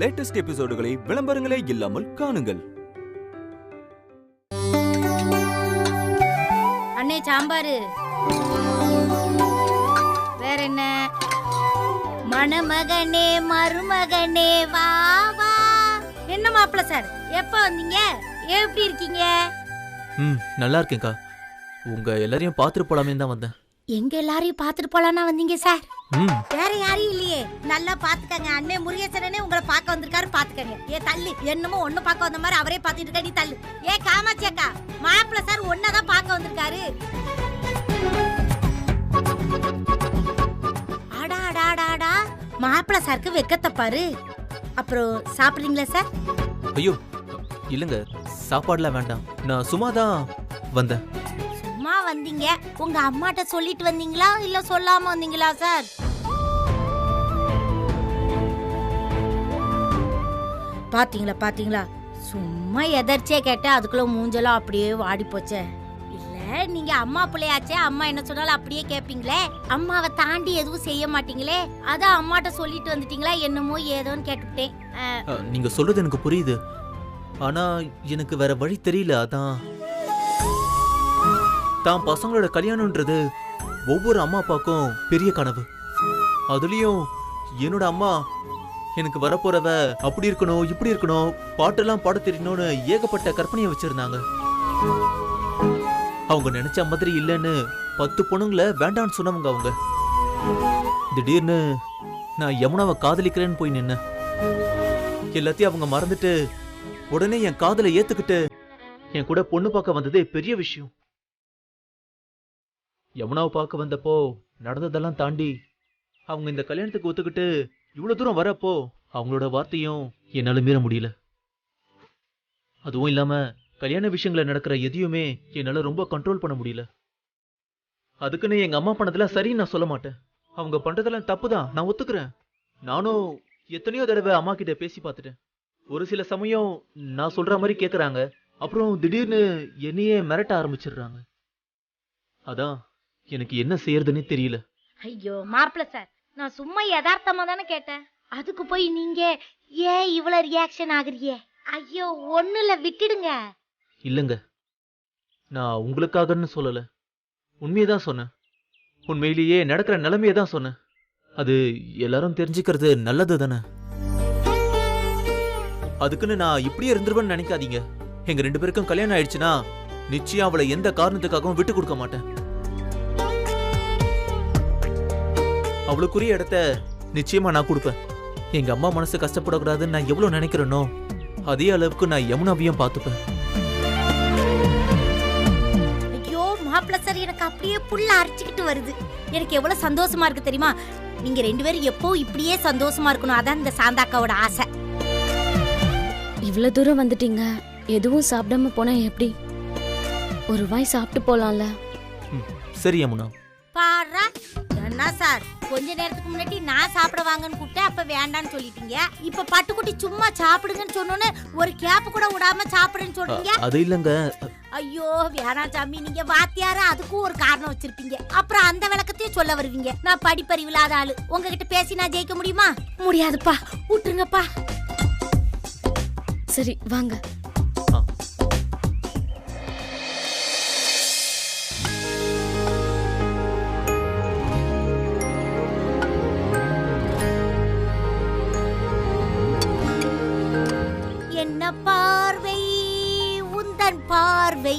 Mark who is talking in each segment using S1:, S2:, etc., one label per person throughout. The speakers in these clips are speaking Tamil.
S1: லேட்டஸ்ட் எபிசோடுகளை விளம்பரங்களே இல்லாமல் காணுங்கள்.
S2: அண்ணே சாம்பாரு வேற என்ன? மணமகனே மருமகனே வா வா. என்ன மாப்பிள்ள சார், எப்ப வந்தீங்க? எப்படி இருக்கீங்க?
S3: நல்லா இருக்கேன்க்கா. உங்க எல்லாரையும் பாத்துட்டு போலாமே தான் வந்தேன்.
S2: எங்க எல்லாரையும் பாத்துட்டு போலான்னா வந்தீங்க சார்? வேற யாரையும் இல்லையே. நல்லா பாத்துக்கங்க. அண்ணே முருகேசனே உங்களை பார்க்க வந்திருக்காரு, பாத்துக்கங்க. ஏ தள்ளு, என்னமோ ஒண்ணு பார்க்க வந்த மாதிரி அவரே பாத்துட்டு இருக்க, நீ தள்ளு. ஏ காமாட்சி அக்கா, மாப்பிள்ள சார் ஒன்னதான் பார்க்க வந்திருக்காரு. ஆடா ஆடா ஆடா, மாப்பிள்ள சாருக்கு வெக்கத்தை பாரு. அப்புறம் சாப்பிடுறீங்களா சார்?
S3: ஐயோ இல்லங்க, சாப்பாடுலாம் வேண்டாம். நான் சும்மா தான் வந்தேன்.
S2: சும்மா வந்தீங்க? உங்க அம்மாட்ட சொல்லிட்டு வந்தீங்களா இல்ல சொல்லாம வந்தீங்களா சார்? பாத்தீங்களா பாத்தீங்களா, சும்மா எதர்ச்சியா கேட்டா அதுக்குள்ள மூஞ்செல்லாம் அப்படியே வாடி போச்சே. இல்ல நீங்க அம்மா பிள்ளையாச்சே, அம்மா என்ன சொன்னாலும் அப்படியே கேப்பீங்களே, அம்மாவை தாண்டி எதுவும் செய்ய மாட்டீங்களே, அதான் அம்மாட்ட சொல்லிட்டு வந்துட்டீங்களா என்னமோ ஏதோன்னு கேட்டுட்டேன்.
S3: நீங்க சொல்றது எனக்கு புரியுது, ஆனா எனக்கு வேற வழி தெரியல. அதான் தான் பசங்களோட கல்யாணம்ன்றது ஒவ்வொரு அம்மா அப்பாக்கும் பெரிய கனவு. அதுலயும் என்னோட அம்மா எனக்கு வரப்போறவ அப்படி இருக்கணும் இப்படி இருக்கணும், பாட்டெல்லாம் பாட தெரியணும்னு ஏகப்பட்ட கற்பனையை வச்சிருந்தாங்க. அவங்க நினைச்ச மாதிரி இல்லைன்னு 10 பொண்ணுங்களை வேண்டான்னு சொன்னவங்க அவங்க. திடீர்னு நான் யமுனாவை காதலிக்கிறேன்னு போய் நின்ன. எல்லாத்தையும் அவங்க மறந்துட்டு உடனே என் காதலை ஏத்துக்கிட்டு என் கூட பொண்ணு பார்க்க வந்ததே பெரிய விஷயம். யமுனாவை பார்க்க வந்தப்போ நடந்ததெல்லாம் தாண்டி அவங்க இந்த கல்யாணத்துக்கு ஒத்துக்கிட்டு இவ்வளவு தூரம் வரப்போ அவங்களோட வார்த்தையும் என்னால மீற முடியல. அதுவும் இல்லாம கல்யாண விஷயங்கள நடக்கிற எதையுமே என்னால ரொம்ப கண்ட்ரோல் பண்ண முடியல. அதுக்குன்னு எங்க அம்மா பண்ணதெல்லாம் சரின்னு நான் சொல்ல மாட்டேன். அவங்க பண்றதெல்லாம் தப்புதான், நான் ஒத்துக்கிறேன். நானும் எத்தனையோ தடவை அம்மா கிட்ட பேசி பார்த்துட்டேன். ஒரு சில சமயம் நான் சொல்ற மாதிரி கேக்குறாங்க, அப்புறம் திடீர்னு என்னையே மிரட்ட ஆரம்பிச்சிடுறாங்க. அதான் எனக்கு என்ன செய்யறதுன்னு தெரியல.
S2: ஐயோ மாப்பிள்ள சார், நான் சும்மா யதார்த்தமா தானே கேட்டேன், அதுக்கு போய் நீங்க ஏன் இவ்வளவு ரியாக்ஷன் ஆகுறீங்க? ஐயோ ஒண்ணுல விட்டுடுங்க.
S3: இல்லங்க, நான் உங்களுக்காகன்னு சொல்லல, உண்மையதான் சொன்னேன். உண்மையிலேயே நடக்கிற நிலைமையை தான் சொன்னேன். அது எல்லாரும் தெரிஞ்சுக்கிறது நல்லது தானே. அதுக்குன்னு நான் இப்படியே இருந்துருவேன்னு நினைக்காதீங்க. எங்க 2 பேருக்கும் கல்யாணம் ஆயிடுச்சுன்னா நிச்சயம் அவளை எந்த காரணத்துக்காகவும் விட்டு கொடுக்க மாட்டேன். அவளுக்குரிய இடத்த நிச்சயமா நான் கொடுப்பேன். எங்க அம்மா மனசு கஷ்டப்படக்கூடாதுன்னு நான் எவ்வளவு நினைக்கிறேனோ அதே அளவுக்கு நான் யமுனாவையும் பார்த்துப்பேன்.
S2: ஐயோ மாப்பிள்ள சார், எனக்கு அப்படியே புல்ல அரைச்சிக்கிட்டு வருது. எனக்கு எவ்வளவு சந்தோஷமா இருக்கு தெரியுமா? நீங்க 2 பேரும் எப்போ இப்படியே சந்தோஷமா இருக்கணும், அதான் இந்த சாந்தாக்காவோட ஆசை.
S4: இவ்வளவு தூரம் வந்துட்டீங்க, எதுவும் சாப்பிடாம போனா எப்படி? ஒரு வாய் சாப்பிட்டு போலாம்ல?
S3: சரி யமுனா.
S2: பாரா என்ன சார், கொஞ்ச நேரத்துக்கு முன்னாடி நான் சாப்பிட வாங்கன்னு கூப்பிட்டேன், அப்ப வேண்டான்னு சொல்லிட்டீங்க. இப்ப பட்டுக்குட்டி சும்மா சாப்பிடுங்கன்னு சொன்னோன்னு ஒரு கேப் கூட விடாம சாப்பிடுன்னு சொல்றீங்க.
S3: அது இல்லங்க.
S2: ஐயோ வேணாம் சாமி, நீங்க வாத்தியாரா அதுக்கும் ஒரு காரணம் வச்சிருப்பீங்க. அப்புறம் அந்த விளக்கத்தையும் சொல்ல வருவீங்க. நான் படிப்பறிவில்லாத ஆளு, உங்ககிட்ட பேசி நான் ஜெயிக்க முடியுமா? முடியாதுப்பா, விட்டுருங்கப்பா.
S4: சரி வாங்க.
S2: என்ன பார்வை உந்தன் பார்வை,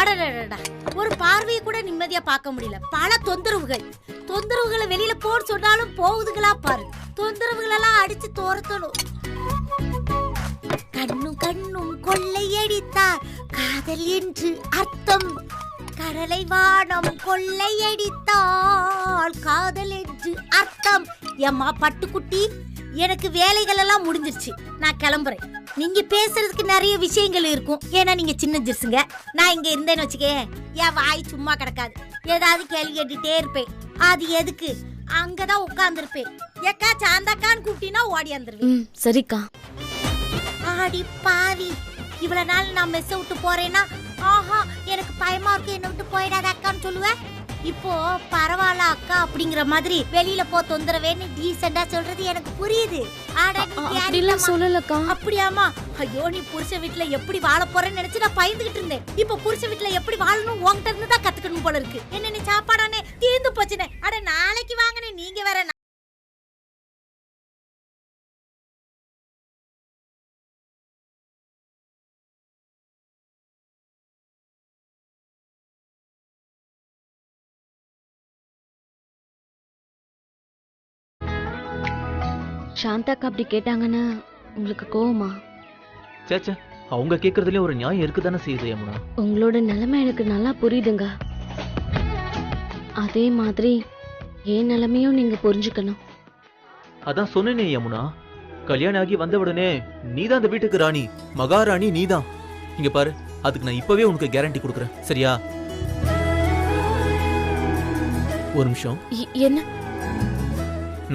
S2: அடடடடா, ஒரு பார்வையை கூட நிம்மதியா பார்க்க முடியல. பல தொந்தரவுகளை வெளியில போட சொன்னாலும் போகுதுங்களா பாரு. தொந்தரவுகளெல்லாம் அடிச்சு துரத்தணும். கண்ணும் கண்ணும் கொள்ளையடித்தார் காதல் என்று அர்த்தம், கடலை வானம் கொள்ளையடித்தால் காதல் என்று அர்த்தம். ஏம்மா பட்டுக்குட்டி, எனக்கு வேலைகள் எல்லாம் முடிஞ்சிருச்சு, நான் கிளம்புறேன். நீங்க பேசுறதுக்கு நிறைய விஷயங்கள் இருக்கும், ஏன்னா நீங்க சின்ன ஜிருசுங்க. நான் இங்க இருந்தேன்னு வச்சுக்கே, என் வாய் சும்மா கிடக்காது, ஏதாவது கேள்வி கேட்டுட்டே இருப்பேன். அது எதுக்கு, அங்கதான் உட்கார்ந்து இருப்பேன். ஏக்கா சாந்தாக்கான்னு கூப்பிட்டீங்கன்னா ஓடி வந்துருவேன்.
S4: சரிக்கா.
S2: ஆடி பாவி, இவ்வளவு நாள் நான் மெஸ்ஸ விட்டு போறேன்னா, ஆஹா எனக்கு பயமா இருக்கு, என்ன விட்டு போயிடாத அக்கான்னு சொல்லுவேன். இப்போ பரவாயில்ல அக்கா அப்படிங்கிற மாதிரி வெளியில போ தொந்தரவேன்னு டீசெண்டா சொல்றது எனக்கு புரியுது. ஆட நீ
S4: அப்படிலாம் சொல்லலக்கா.
S2: அப்படியாமா? ஐயோ நீ புருஷ வீட்டுல எப்படி வாழ போறேன்னு நினைச்சு நான் பயந்துகிட்டு இருந்தேன். இப்போ புருஷ வீட்டுல எப்படி வாழணும் உன்கிட்ட இருந்து தான் கத்துக்கணும் போல இருக்கு. என்ன நீ சாப்பாடானே தீர்ந்து போச்சுனே. அட நாளைக்கு வாங்கனே நீங்க வேற.
S4: சாந்தாக்கா அப்படி கேட்டாங்கன்னா உங்களுக்கு கோவமா?
S3: சேச்சே, அவங்க கேக்குறதுலயும் ஒரு நியாயம் இருக்குதானே செய்யுது யமுனா.
S4: உங்களோட நிலைமை எனக்கு நல்லா புரியுதுங்க. அதே மாதிரி என் நிலைமையும் நீங்க புரிஞ்சுக்கணும்.
S3: அதான் சொன்னேனே யமுனா, கல்யாணம் ஆகி வந்த உடனே நீதான் அந்த வீட்டுக்கு ராணி, மகாராணி நீதான். இங்க பாரு, அதுக்கு நான் இப்பவே உனக்கு கேரண்டி கொடுக்குறேன், சரியா? ஒரு நிமிஷம்.
S4: என்ன?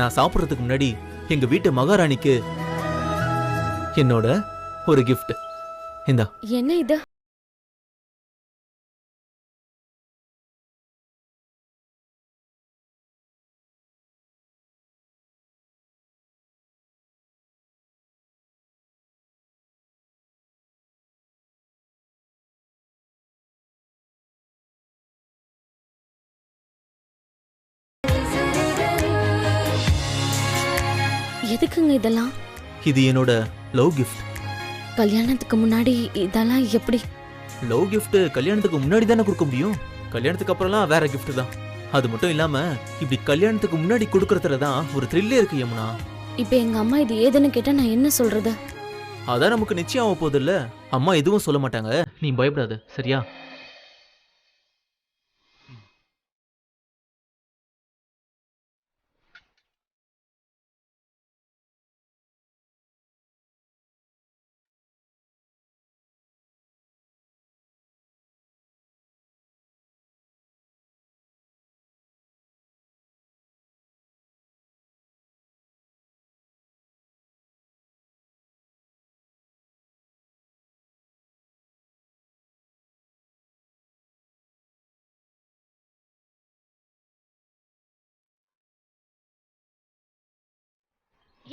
S3: நான் சாப்பிடுறதுக்கு முன்னாடி எங்க வீட்டு மகாராணிக்கு என்னோட ஒரு கிஃப்ட். இந்தா.
S4: என்ன இது? எதுக்குங்க இதெல்லாம்?
S3: இது என்னோட லவ் கிஃப்ட்.
S4: கல்யாணத்துக்கு முன்னாடி இதெல்லாம் எப்படி?
S3: லவ் கிஃப்ட் கல்யாணத்துக்கு முன்னாடி தானே கொடுக்க முடியும். கல்யாணத்துக்கு அப்புறம்லாம் வேற கிஃப்ட் தான். அது மட்டும் இல்லாம இப்படி கல்யாணத்துக்கு முன்னாடி கொடுக்கறதுல தான் ஒரு த்ரில்லே இருக்கு யமுனா.
S4: இப்ப எங்க அம்மா இது ஏதுன்னு கேட்டா நான் என்ன சொல்றது?
S3: அதான் நமக்கு நிச்சயம் ஆக போகுது இல்ல. அம்மா எதுவும் சொல்ல மாட்டாங்க, நீ பயப்படாத, சரியா?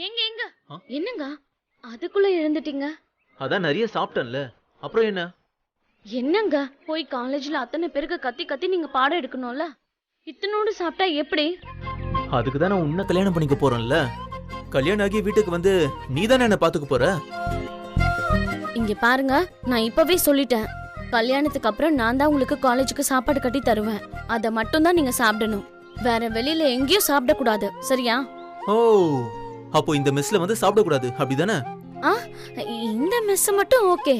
S4: எங்க எங்க? என்னங்க அதுக்குள்ள எழுந்துட்டீங்க?
S3: அதான் நிறைய சாப்பிட்டேன்ல, அப்புறம் என்ன?
S4: என்னங்க போய் காலேஜ்ல அத்தனை பேருக்கு கத்தி கத்தி நீங்க பாடம் எடுக்கணும்ல, இத்தனோடு சாப்பிட்டா எப்படி?
S3: அதுக்கு தான் நான் உன்னை கல்யாணம் பண்ணிக்க போறேன்ல. கல்யாணம் ஆகி வீட்டுக்கு வந்து நீ தானே என்ன பாத்துக்க போற.
S4: இங்க பாருங்க, நான் இப்பவே சொல்லிட்டேன், கல்யாணத்துக்கு அப்புறம் நான் தான் உங்களுக்கு காலேஜுக்கு சாப்பாடு கட்டி தருவேன். அத மட்டும் தான் நீங்க சாப்பிடணும், வேற வெளியில எங்கேயும் சாப்பிட கூடாது, சரியா?
S3: ஓ, அப்போ இந்த மெஸ்ல வந்து சாப்பிட கூடாது அப்படிதானே?
S4: இந்த மெஸ் மட்டும் ஓகே,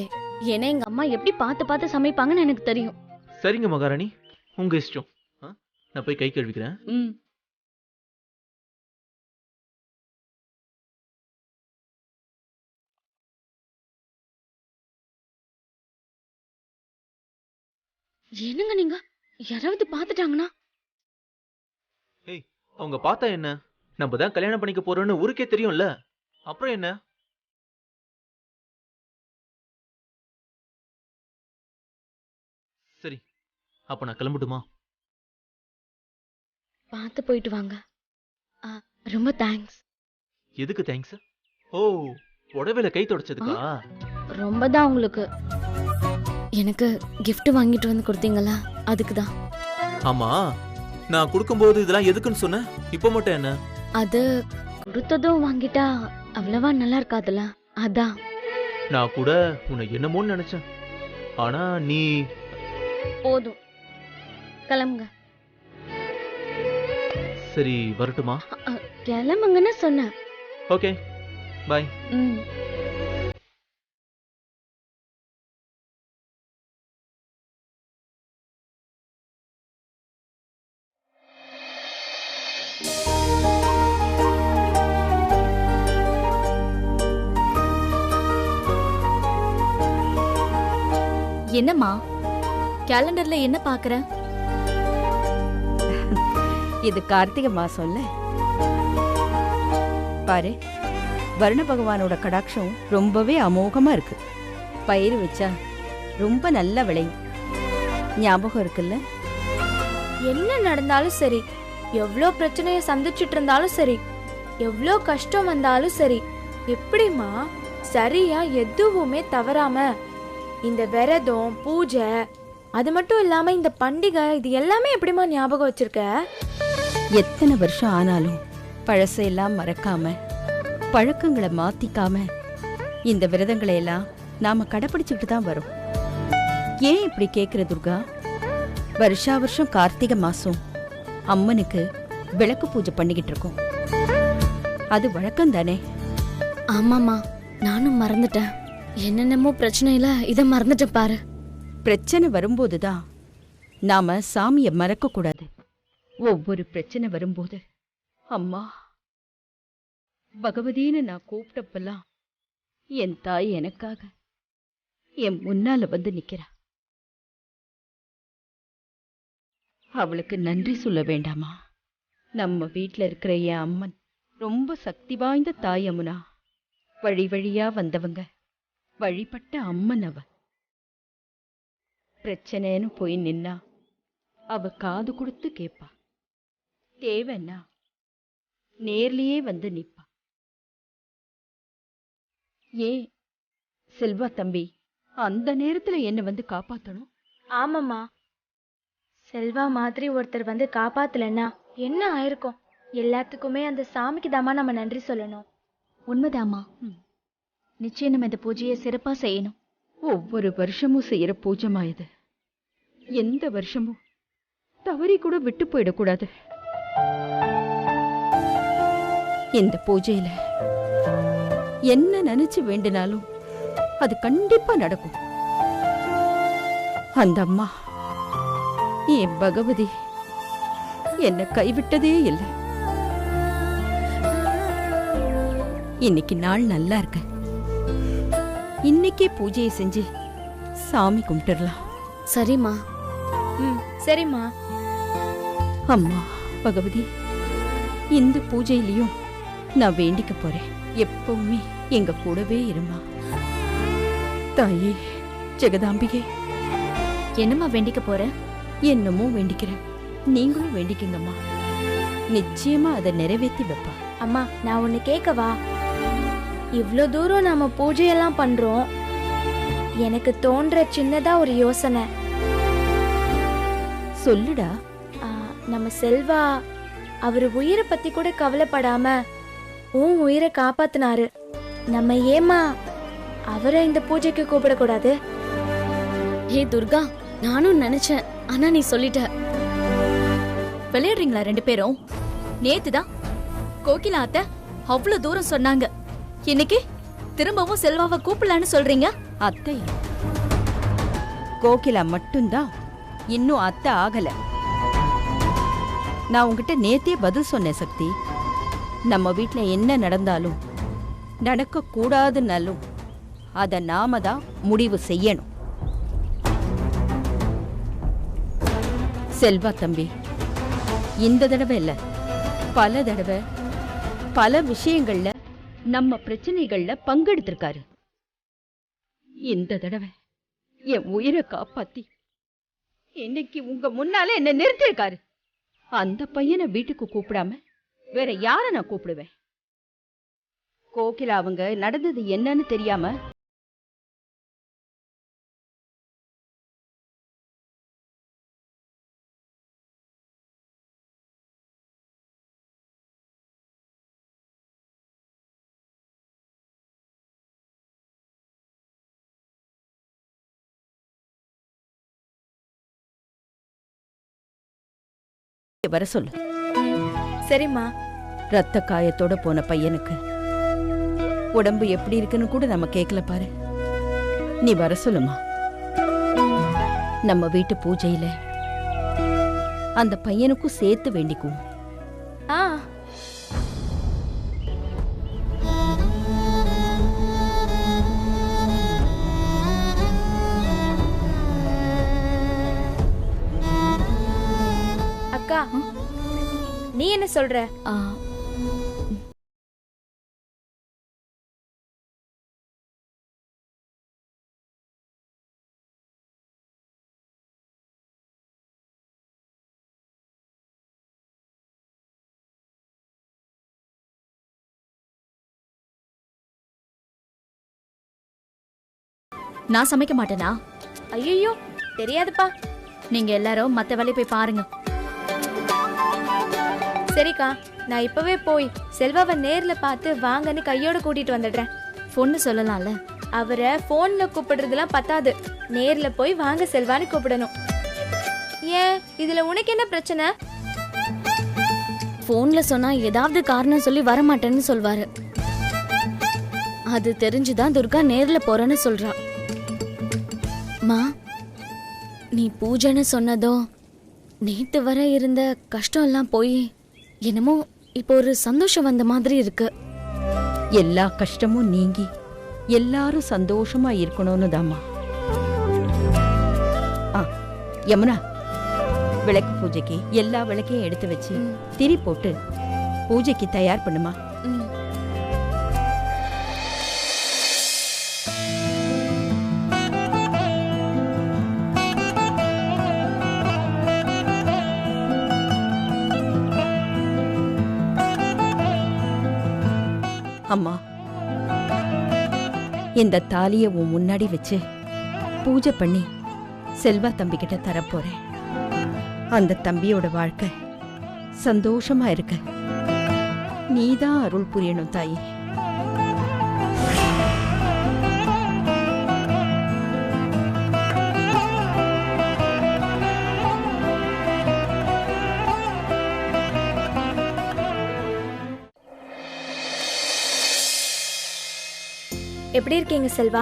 S4: ஏன்னா எங்க அம்மா எப்படி பார்த்து பார்த்து சமைப்பாங்கன்னு எனக்கு தெரியும்.
S3: சரிங்க மகாராணி, உங்க இஷ்டம். நான் போய் கை கழுவிக்கிறேன்.
S4: என்னங்க நீங்க, யாராவது பாத்துட்டாங்கன்னா?
S3: ஏய், அவங்க பார்த்தா என்ன? நம்ம தான் கல்யாணம் பண்ணிக்க போறோம்னு ஊருக்கே தெரியும்ல, அப்புறம் என்ன? சரி, அப்ப நான் கிளம்பட்டுமா?
S4: பார்த்து போயிட்டு வாங்க. ரொம்ப தேங்க்ஸ்.
S3: எதுக்கு தேங்க்ஸ்? ஓ, புடவையில கை தொடச்சதுக்கா?
S4: ரொம்ப தான் உங்களுக்கு. எனக்கு gift வாங்கிட்டு வந்து கொடுத்தீங்களா, அதுக்கு தான்.
S3: ஆமா, நான் கொடுக்கும்போது இதெல்லாம் எதுக்குன்னு சொன்ன, இப்ப மட்டும் என்ன?
S4: அது கொடுத்ததும் வாங்கிட்டா அவ்வளவா நல்லா இருக்காதுல்ல, அதான்.
S3: நான் கூட உன்னை என்னமோன்னு நினைச்சேன், ஆனா நீ...
S4: போதும், கிளம்புங்க.
S3: சரி, வரட்டுமா?
S4: கிளம்புங்கன்னு சொன்னேன்.
S3: ஓகே, பாய்.
S5: என்னம்மா கேலண்டர்ல என்ன பாக்குற?
S6: இது கார்த்திகை மாசம்ல, பாரு, வருண பகவானோட கடாட்சம் ரொம்பவே அமோகமா இருக்கு. பயிர் வச்சா ரொம்ப நல்ல விளையும், ஞாபகம் இருக்குல்ல?
S7: என்ன நடந்தாலும் சரி, எவ்வளோ பிரச்சனைய சந்திச்சிட்டு இருந்தாலும் சரி, எவ்வளோ கஷ்டம் வந்தாலும் சரி, எப்படிம்மா சரியா எதுவுமே தவறாம இந்த விரதம் பூஜை அது மட்டும் இல்லாம இந்த பண்டிகை இது எல்லாமே எப்படிம்மா ஞாபகம் வச்சிருக்க?
S6: எத்தனை வருஷம் ஆனாலும் பழசையெல்லாம் மறக்காம பழக்கங்களை மாத்திக்காம இந்த விரதங்களை எல்லாம் நாம கடைப்பிடிச்சுக்கிட்டு தான் வரோம். ஏன் இப்படி கேக்குற துர்கா? வருஷா வருஷம் கார்த்திகை மாசம் அம்மனுக்கு விளக்கு பூஜை பண்ணிக்கிட்டு இருக்கோம். அது வழக்கம் தானே?
S4: ஆமாம்மா, நானும் மறந்துட்டேன். என்னென்னமோ பிரச்சனையில இதை மறந்துட்டேன் பாரு.
S6: பிரச்சனை வரும்போதுதான் நாம சாமிய மறக்க கூடாது. ஒவ்வொரு பிரச்சனை வரும்போது அம்மா பகவதின்னு நான் கூப்பிட்டப்பெல்லாம் என் தாய் எனக்காக என் முன்னால வந்து நிக்கிறா. அவளுக்கு நன்றி சொல்ல வேண்டாமா? நம்ம வீட்ல இருக்கிற என் அம்மன் ரொம்ப சக்தி வாய்ந்த தாய் அம்முனா. வழி வழியா வந்தவங்க வழிபட்ட அம்மன் அவ. பிரச்சனைன்னு போய் நின்னா அவ காது கொடுத்து கேப்பா. தேவைன்னா நேர்லயே வந்து நிப்பா. ஏன் செல்வா தம்பி அந்த நேரத்துல என்ன வந்து காப்பாத்தணும்?
S7: ஆமாம்மா, செல்வா மாதிரி ஒருத்தர் வந்து காப்பாத்தலன்னா என்ன ஆயிருக்கும்? எல்லாத்துக்குமே அந்த சாமிக்கு தாமா நம்ம நன்றி சொல்லணும்.
S5: உண்மைதாம்மா. நிச்சயம் நம்ம இந்த பூஜையை சிறப்பா செய்யணும்.
S6: ஒவ்வொரு வருஷமும் செய்யற பூஜைமா இது. எந்த வருஷமும் தவறி கூட விட்டு போயிடக்கூடாது. இந்த பூஜையில என்ன நினைச்சு வேண்டினாலும் அது கண்டிப்பா நடக்கும். அந்த அம்மா என் பகவதி என்ன கைவிட்டதே இல்லை. இன்னைக்கு நாள் நல்லா இருக்க. இன்னைக்கே பூஜையை செஞ்சு சாமி கும்பிட்டுடலாம்.
S4: சரிம்மா.
S7: சரிம்மா.
S6: அம்மா பகவதி, இந்த பூஜையிலையும் நான் வேண்டிக்க போறேன். எப்பவுமே எங்க கூடவே இருமா. தாயே ஜெகதாம்பிகே.
S5: என்னம்மா வேண்டிக்க போற?
S6: என்னமோ வேண்டிக்கிறேன். நீங்களும் வேண்டிக்கங்கம்மா. நிச்சயமா அதை நிறைவேற்றி வைப்பா.
S7: அம்மா, நான் ஒன்னு கேட்கவா? இவ்ளோ தூரம் நாம பூஜையெல்லாம் பண்றோம். எனக்கு தோன்ற சின்னதா ஒரு யோசனை.
S6: சொல்லுடா.
S7: நம்ம செல்வா அவர் உயிரை பத்தி கூட கவலைப்படாம உன் உயிரை காப்பாத்தினாரு. நம்ம ஏமா அவரை இந்த பூஜைக்கு கூப்பிடக்கூடாது?
S4: ஏ துர்கா, நானும் நினைச்சேன், ஆனா நீ சொல்லிட்ட.
S5: விளையாடுறீங்களா ரெண்டு பேரும்? நேத்துதான் கோகிலா அத்தை அவ்வளவு தூரம் சொன்னாங்க. இன்னைக்கு திரும்பவும் செல்வாவை கூப்பிடலான்னு சொல்றீங்க?
S6: அத்தை கோகிலா மட்டும்தான் இன்னும் அத்தை ஆகல. நான் உங்ககிட்ட நேத்தே பதில் சொன்னேன் சக்தி. நம்ம வீட்ல என்ன நடந்தாலும் நடக்க கூடாதுன்னாலும் அத நாம தான் முடிவு செய்யணும். செல்வா தம்பி இந்த தடவை இல்ல, பல தடவை பல விஷயங்கள்ல நம்ம பிரச்சனைகள்ல பங்கெடுத்திருக்காரு. இந்த தடவை என் உயிரை காப்பாத்தி இன்னைக்கு உங்க முன்னால என்ன நிறுத்திருக்காரு. அந்த பையனை வீட்டுக்கு கூப்பிடாம வேற யார நான் கூப்பிடுவேன்? கோகிலா அவங்க நடந்தது என்னன்னு தெரியாம வர சொல்லு.
S7: சரிம்மா.
S6: ரத்த காயத்தோட போன பையனுக்கு உடம்பு எப்படி இருக்குன்னு கூட நம்ம கேட்கல பாரு. நீ வர சொல்லுமா. நம்ம வீட்டு பூஜையில அந்த பையனுக்கும் சேர்த்து வேண்டிக்குவோம்.
S7: ஆ அக்கா, நீ என்ன சொல்ற?
S5: ஆ, நான் சமைக்க மாட்டேனா?
S7: ஐயோ தெரியாதுப்பா.
S5: நீங்க எல்லாரும் மத்த வேலையை போய் பாருங்க.
S7: சரிக்கா, நான் இப்பவே போய் செல்வாவை நேர்ல பார்த்து வாங்கன்னு கையோட கூட்டிட்டு வந்துடுறேன்.
S5: பொண்ணு சொல்லலாம்ல.
S7: அவரை போன்ல கூப்பிடுறதுலாம் பத்தாது, நேர்ல போய் வாங்க செல்வான்னு கூப்பிடணும். ஏன் இதுல உனக்கு என்ன பிரச்சனை?
S4: போன்ல சொன்னா ஏதாவது காரணம் சொல்லி வரமாட்டேன்னு சொல்வாரு. அது தெரிஞ்சுதான் துர்கா நேர்ல போறேன்னு சொல்றா. மா, நீ பூஜைன்னு சொன்னதோ நேத்து வர இருந்த கஷ்டம் எல்லாம் போய் என்னமோ இப்போ ஒரு சந்தோஷம் வந்த மாதிரி இருக்கு.
S6: எல்லா கஷ்டமும் நீங்கி எல்லாரும் சந்தோஷமா இருக்கணும்னு தாம்மா. யமுனா, விளக்கு பூஜைக்கு எல்லா விளக்கையும் எடுத்து வச்சு திரி போட்டு பூஜைக்கு தயார் பண்ணுமா.
S4: ம்.
S6: அம்மா, இந்த தாலிய உன் முன்னாடி வச்சு பூஜை பண்ணி செல்வா தம்பி கிட்ட தரப்போறேன். அந்த தம்பியோட வாழ்க்கை சந்தோஷமா இருக்க நீதான் அருள் புரியணும் தாயி.
S7: எப்படி இருக்கீங்க செல்வா?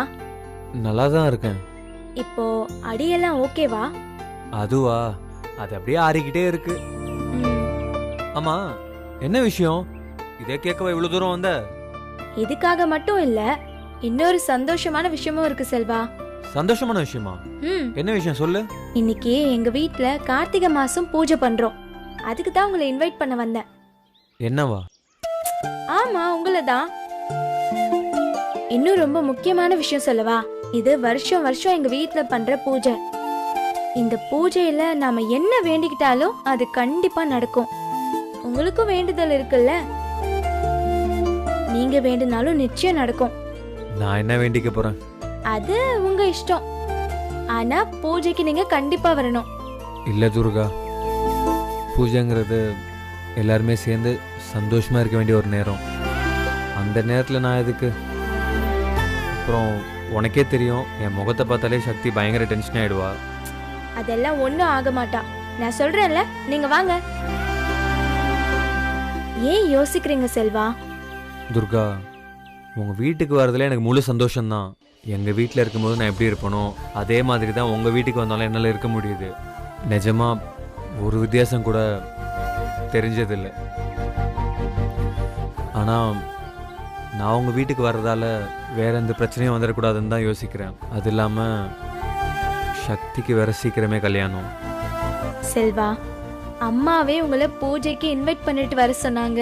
S8: நல்லா தான் இருக்கேன்.
S7: இப்போ அடியெல்லாம் ஓகேவா?
S8: அதுவா, அது அப்படியே ஆறிக்கிட்டே இருக்கு. ஆமா, என்ன விஷயம்? இதே கேட்கவா இவ்வளவு தூரம் வந்த?
S7: இதுக்காக மட்டும் இல்ல, இன்னொரு சந்தோஷமான விஷயமும் இருக்கு செல்வா.
S8: சந்தோஷமான விஷயமா? என்ன விஷயம் சொல்லு.
S7: இன்னைக்கு எங்க வீட்ல கார்த்திகை மாசம் பூஜை பண்றோம். அதுக்கு தான் உங்களை இன்வைட் பண்ண வந்தேன்.
S8: என்னவா?
S7: ஆமா, உங்களை தான். இன்னும் ரொம்ப முக்கியமான விஷயம் சொல்லவா? இது வருஷம் வருஷம் எங்க வீட்ல பண்ற பூஜை. இந்த பூஜையில நாம என்ன வேண்டிக்கிட்டாலும் அது கண்டிப்பா நடக்கும். உங்களுக்கும் வேண்டுதல் இருக்குல்ல, நீங்க வேண்டுனாலும் நிச்சயம் நடக்கும்.
S8: நான் என்ன வேண்டிக்க போறேன்?
S7: அது உங்க இஷ்டம். ஆனா பூஜைக்கு நீங்க கண்டிப்பா வரணும்.
S8: இல்ல துர்கா, பூஜைங்கிறது எல்லாருமே சேர்ந்து சந்தோஷமா இருக்க வேண்டிய ஒரு நேரம். அந்த நேரத்துல நான் எதுக்கு? அப்புறம் உனக்கே தெரியும், என் முகத்தை பார்த்தாலே சக்தி பயங்கர டென்ஷன் ஆயிடுவா.
S7: அதெல்லாம் ஒண்ணும் ஆக மாட்டா. நான் சொல்றேன்ல, நீங்க வாங்க. ஏன் யோசிக்கிறீங்க செல்வா?
S8: துர்கா, உங்க வீட்டுக்கு வரதுல எனக்கு முழு சந்தோஷம்தான். எங்க வீட்டில் இருக்கும்போது நான் எப்படி இருப்பனோ அதே மாதிரி தான் உங்க வீட்டுக்கு வந்தாலும் என்னால் இருக்க முடியுது. நிஜமா ஒரு வித்தியாசம் கூட தெரிஞ்சதில்லை. ஆனால் நான் உங்க வீட்டுக்கு வர்றதால வேற எந்த பிரச்சனையும் வந்துடக்கூடாதுன்னு தான் யோசிக்கிறேன். அது இல்லாமல் சக்திக்கு வேற சீக்கிரமே கல்யாணம்.
S7: செல்வா, அம்மாவே உங்களை பூஜைக்கு இன்வைட் பண்ணிட்டு வர சொன்னாங்க.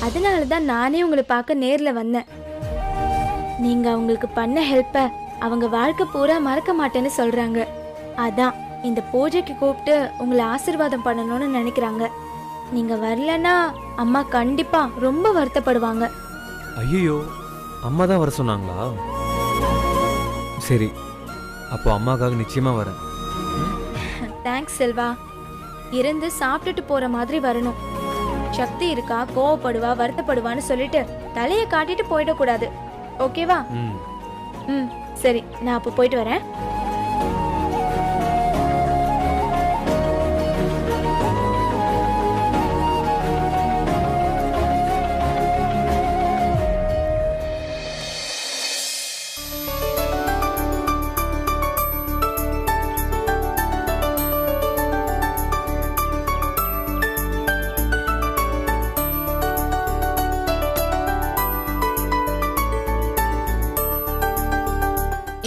S7: அதனால தான் நானே உங்களை பார்க்க நேர்ல வந்தேன். நீங்க அவங்களுக்கு பண்ண ஹெல்ப்ப அவங்க வாழ்க்கை பூரா மறக்க மாட்டேன்னு சொல்றாங்க. அதான் இந்த பூஜைக்கு கூப்பிட்டு உங்களை ஆசீர்வாதம் பண்ணணும்னு நினைக்கிறாங்க. நீங்க வரலன்னா அம்மா கண்டிப்பா ரொம்ப வருத்தப்படுவாங்க.
S8: ஐயோ, அம்மா தான் வர சொன்னாங்களா? சரி, அப்போ அம்மாக்காக நிச்சயமா வரேன்.
S7: தேங்க்ஸ் செல்வா. இருந்து சாப்பிட்டுட்டு போற மாதிரி வரணும். சக்தி இருக்கா, கோவப்படுவா, வருத்தப்படுவான்னு சொல்லிட்டு தலைய காட்டிட்டு போயிடக்கூடாது. ஓகேவா? ம், சரி, நான் அப்போ போயிட்டு வரேன்.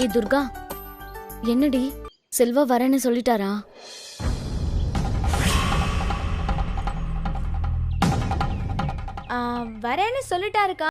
S4: ஏ துர்கா, என்னடி செல்வா வரேன்னு சொல்லிட்டாரா?
S7: வரேன்னு சொல்லிட்டாருக்கா.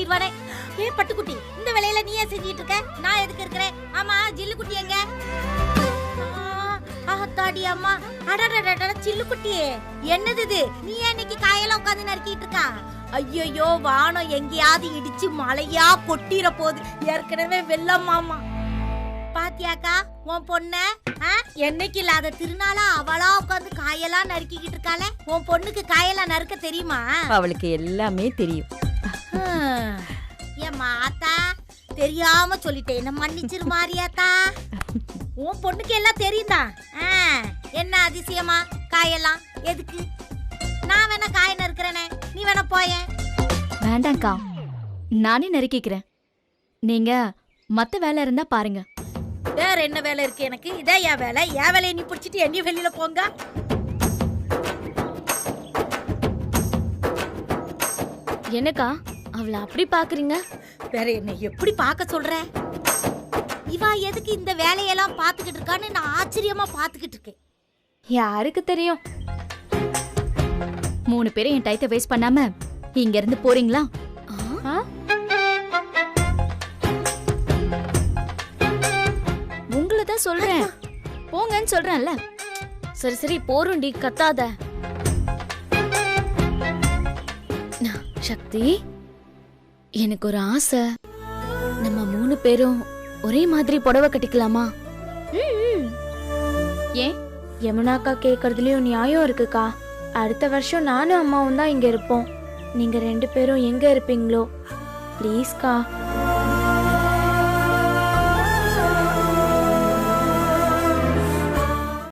S2: பண்ணிடுவானே. ஏ பட்டுக்குட்டி, இந்த வேலையில நீ ஏன் செஞ்சிட்டு இருக்க? நான் எதுக்கு இருக்கிறேன்? ஆமா, ஜில்லு குட்டி எங்க? ஆத்தாடி அம்மா, அடடடட சில்லு குட்டியே, என்னது இது? நீ ஏன் இன்னைக்கு காயெல்லாம் உட்காந்து நறுக்கிட்டு இருக்கா? ஐயோ, வானம் எங்கேயாவது இடிச்சு மழையா கொட்டிர போகுது. ஏற்கனவே வெள்ளம் மாமா. பாத்தியாக்கா உன் பொண்ண? என்னைக்கு இல்லாத திருநாளா அவளா உட்காந்து காயெல்லாம் நறுக்கிக்கிட்டு இருக்காளே. உன் பொண்ணுக்கு காயெல்லாம் நறுக்க தெரியுமா?
S6: அவளுக்கு எல்லாமே தெரியும்.
S2: ஏம்மா ஆத்தா, தெரியாம சொல்லிட்டேன், என்ன மன்னிச்சிரு மாரியாத்தா. உன் பொண்ணுக்கு எல்லாம் தெரியுதா? என்ன அதிசயமா? காயெல்லாம் எதுக்கு? நான் வேணா காய நறுக்கிறேனே, நீ வேணா போயேன்.
S5: வேண்டாம்க்கா, நானே நறுக்கிக்கிறேன். நீங்க மத்த வேலை இருந்தா பாருங்க.
S2: வேற என்ன வேலை இருக்கு எனக்கு? இதே என் வேலை. என் வேலையை நீ பிடிச்சிட்டு என்னையும் வெளியில போங்க.
S4: என்னக்கா அவளை அப்படி பாக்குறீங்க?
S2: வேற என்ன எப்படி பார்க்க சொல்ற? இவா எதுக்கு இந்த வேலையெல்லாம் பாத்துக்கிட்டு இருக்கான்னு நான் ஆச்சரியமா பாத்துக்கிட்டு இருக்கேன்.
S7: யாருக்கு தெரியும்?
S5: 3 பேரும் என் டயத்தை வேஸ்ட் பண்ணாம இங்க இருந்து போறீங்களா? உங்களை தான் சொல்றேன், போங்கன்னு சொல்றேன்ல.
S4: சரி சரி போறோண்டி, கத்தாத. சக்தி, எனக்கு ஒரு ஆசை. நம்ம 3 பேரும் ஒரே மாதிரி புடவை கட்டிக்கலாமா?
S5: ஏன்?
S7: யமுனாக்கா கேக்குறதுலயும் நியாயம் இருக்குக்கா. அடுத்த வருஷம் நானும் அம்மாவும் தான் இங்க இருப்போம். நீங்க 2 பேரும் எங்க இருப்பீங்களோ? ப்ளீஸ்க்கா.